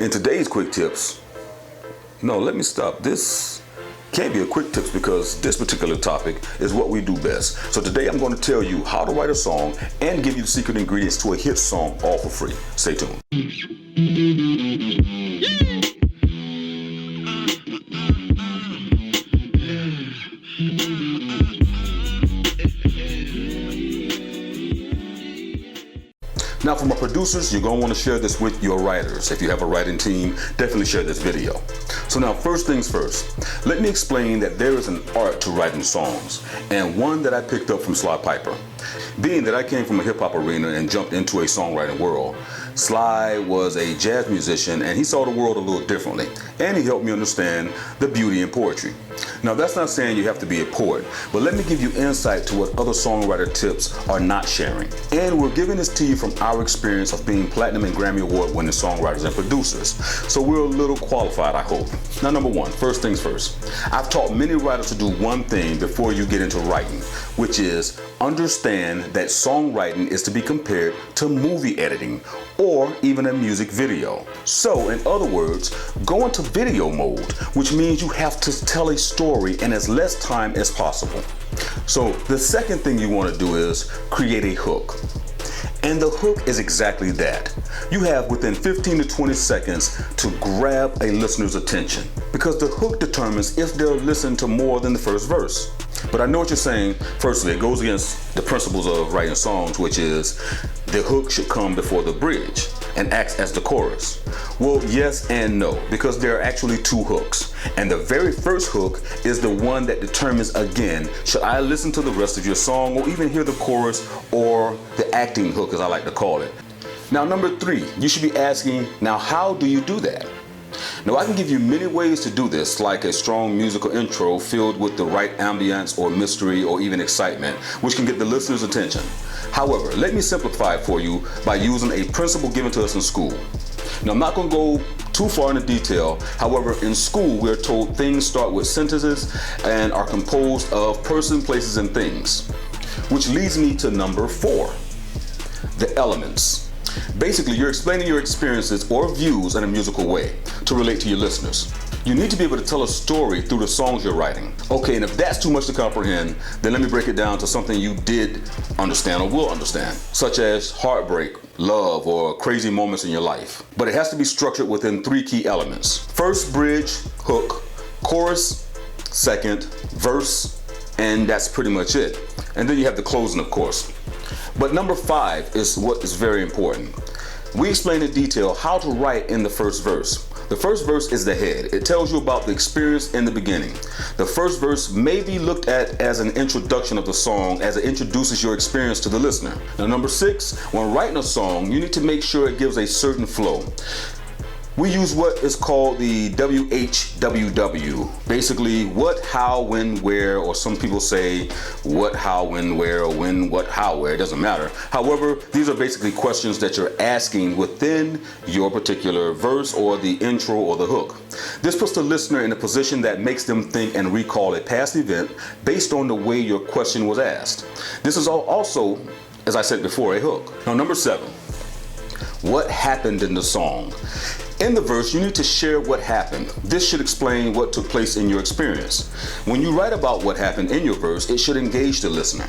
In today's quick tips, no, let me stop. This can't be a quick tips because this particular topic is what we do best. So today I'm going to tell you how to write a song and give you the secret ingredients to a hit song all for free. Stay tuned. Now for my producers, you're going to want to share this with your writers. If you have a writing team, definitely share this video. So now first things first, let me explain that there is an art to writing songs, and one that I picked up from Pyper. Being that I came from a hip hop arena and jumped into a songwriting world, Sly was a jazz musician and he saw the world a little differently, and he helped me understand the beauty in poetry. Now that's not saying you have to be a poet, but let me give you insight to what other songwriter tips are not sharing. And we're giving this to you from our experience of being platinum and Grammy Award winning songwriters and producers. So we're a little qualified, I hope. Now number one, first things first. I've taught many writers to do one thing before you get into writing, which is understand that songwriting is to be compared to movie editing or even a music video. So in other words, go into video mode, which means you have to tell a story in as less time as possible. So the second thing you want to do is create a hook. And the hook is exactly that. You have within 15 to 20 seconds to grab a listener's attention, because the hook determines if they'll listen to more than the first verse. But I know what you're saying. Firstly, it goes against the principles of writing songs, which is the hook should come before the bridge and acts as the chorus. Well, yes and no, because there are actually two hooks. And the very first hook is the one that determines, again, should I listen to the rest of your song or even hear the chorus or the acting hook, as I like to call it. Now, number three, you should be asking, now how do you do that? Now I can give you many ways to do this, like a strong musical intro filled with the right ambience or mystery or even excitement, which can get the listener's attention. However, let me simplify it for you by using a principle given to us in school. Now I'm not going to go too far into detail. However, in school we're told things start with sentences and are composed of person, places, and things. Which leads me to number 4, the elements. Basically, you're explaining your experiences or views in a musical way to relate to your listeners. You need to be able to tell a story through the songs you're writing. Okay, and if that's too much to comprehend, then let me break it down to something you did understand or will understand, such as heartbreak, love, or crazy moments in your life. But it has to be structured within 3 key elements. First, bridge, hook, chorus, second, verse, and that's pretty much it. And then you have the closing, of course. But number 5 is what is very important. We explain in detail how to write in the first verse. The first verse is the head. It tells you about the experience in the beginning. The first verse may be looked at as an introduction of the song, as it introduces your experience to the listener. Now number 6, when writing a song, you need to make sure it gives a certain flow. We use what is called the WHWW. Basically, what, how, when, where, or some people say what, how, when, where, or when, what, how, where. It doesn't matter. However, these are basically questions that you're asking within your particular verse or the intro or the hook. This puts the listener in a position that makes them think and recall a past event based on the way your question was asked. This is also, as I said before, a hook. Now, number 7, what happened in the song? In the verse, you need to share what happened. This should explain what took place in your experience. When you write about what happened in your verse, it should engage the listener.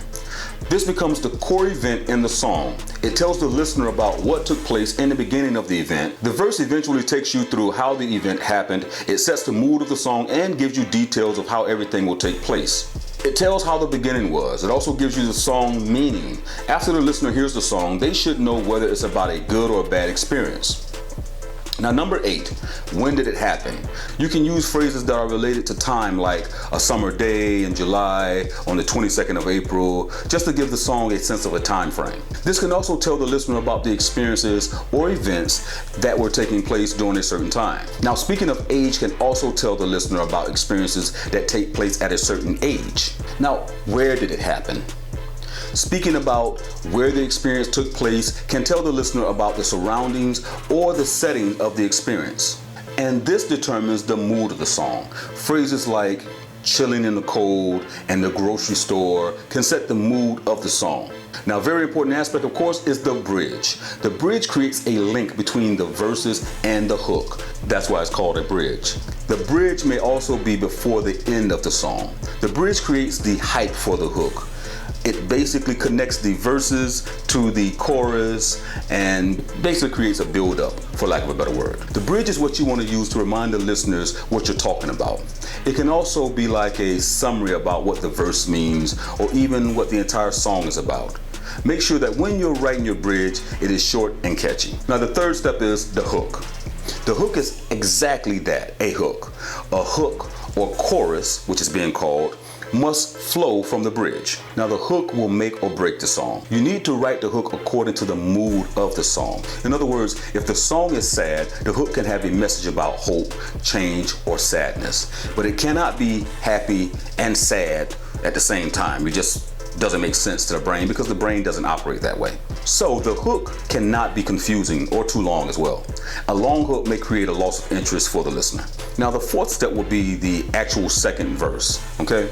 This becomes the core event in the song. It tells the listener about what took place in the beginning of the event. The verse eventually takes you through how the event happened. It sets the mood of the song and gives you details of how everything will take place. It tells how the beginning was. It also gives you the song meaning. After the listener hears the song, they should know whether it's about a good or a bad experience. Now number 8, when did it happen? You can use phrases that are related to time, like a summer day in July, on the 22nd of April, just to give the song a sense of a time frame. This can also tell the listener about the experiences or events that were taking place during a certain time. Now speaking of age can also tell the listener about experiences that take place at a certain age. Now, where did it happen? Speaking about where the experience took place can tell the listener about the surroundings or the setting of the experience. And this determines the mood of the song. Phrases like, chilling in the cold, and the grocery store can set the mood of the song. Now, a very important aspect, of course, is the bridge. The bridge creates a link between the verses and the hook. That's why it's called a bridge. The bridge may also be before the end of the song. The bridge creates the hype for the hook. It basically connects the verses to the chorus and basically creates a build-up, for lack of a better word. The bridge is what you want to use to remind the listeners what you're talking about. It can also be like a summary about what the verse means or even what the entire song is about. Make sure that when you're writing your bridge, it is short and catchy. Now, the third step is the hook. The hook is exactly that, a hook. A hook or chorus, which is being called, must flow from the bridge. Now, the hook will make or break the song. You need to write the hook according to the mood of the song. In other words, if the song is sad, the hook can have a message about hope, change, or sadness. But it cannot be happy and sad at the same time. It just doesn't make sense to the brain because the brain doesn't operate that way. So the hook cannot be confusing or too long as well. A long hook may create a loss of interest for the listener. Now, the fourth step will be the actual second verse, okay?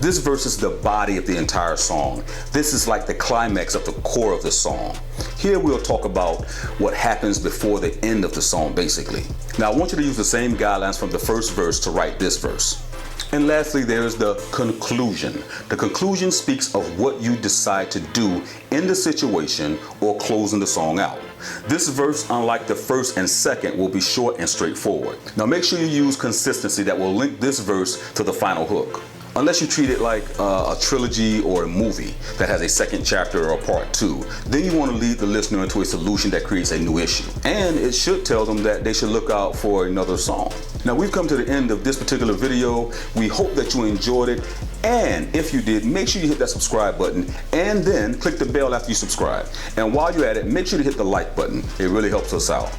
This verse is the body of the entire song. This is like the climax of the core of the song. Here we'll talk about what happens before the end of the song, basically. Now, I want you to use the same guidelines from the first verse to write this verse. And lastly, there is the conclusion. The conclusion speaks of what you decide to do in the situation or closing the song out. This verse, unlike the first and second, will be short and straightforward. Now, make sure you use consistency that will link this verse to the final hook. Unless you treat it like a trilogy or a movie that has a second chapter or part 2, then you want to lead the listener into a solution that creates a new issue. And it should tell them that they should look out for another song. Now, we've come to the end of this particular video. We hope that you enjoyed it. And if you did, make sure you hit that subscribe button and then click the bell after you subscribe. And while you're at it, make sure to hit the like button. It really helps us out.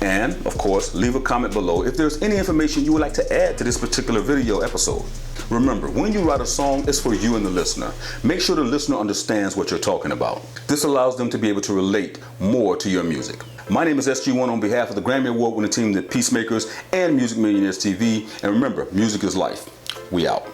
And of course, leave a comment below if there's any information you would like to add to this particular video episode. Remember, when you write a song, it's for you and the listener. Make sure the listener understands what you're talking about. This allows them to be able to relate more to your music. My name is SG1 on behalf of the Grammy Award winning team, the PieceMakerz and Music Millionaires TV. And remember, music is life. We out.